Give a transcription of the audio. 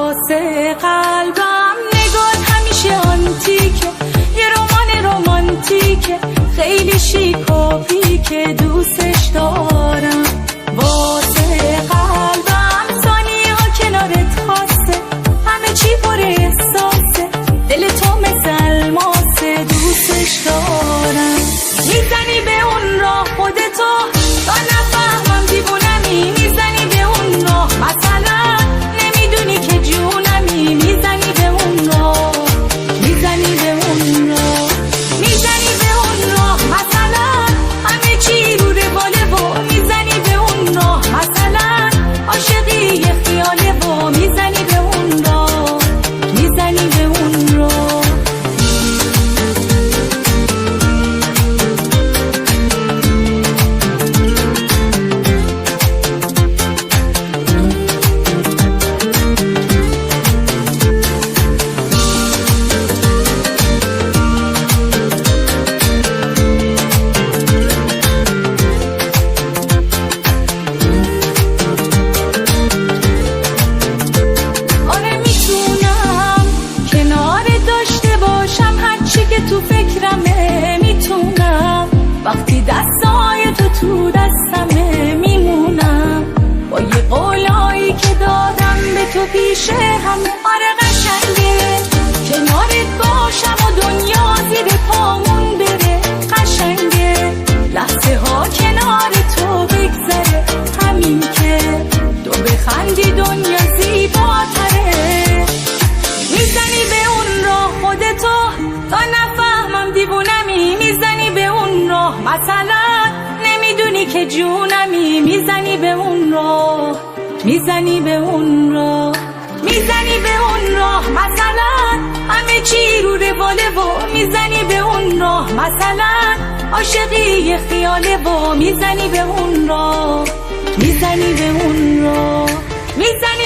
واسه قلبم نگات همیشه آنتیکه، یه رمان رومانتیکه، خیلی شیک و پیکه، دوستش دارم. واسه قلبم ثانیه ها کنارت خاصه، همه چی پر احساسه، دل تو مثل الماسه، دوستش دارم. میزنی به اون راه خودتو تا نفهمم دیوونمی، میزنی به اون راه مثلا نمیدونی که جونمی، میزنی به اون راه، میزنی به اون راه، میزنی به اون راه مثلا همه چی رو رواله و میزنی به اون راه مثلا عاشقی یه خیاله و میزنی به اون راه، میزنی به اون راه. تو فکرمه میتونم وقتی دستای تو دستمه میمونم، با یه قولایی که دادم به تو پیش همه. آره قشنگه کنارت باشم و دنیا زیر پامون بره، قشنگه لحظه ها کنار تو بگذره، همین که تو بخندی دنیا زیباتره. میزنی به اون راه خودتو تا نفهمم دیوونمی، میزنی به اون راه مثلا نمیدونی که جونمی، میزنی به اون راه، میزنی به اون راه، میزنی به اون راه مثلا همه چی رو رواله و میزنی به اون راه مثلا عاشقی یه خیاله و میزنی به اون راه، میزنی به اون راه، میزنی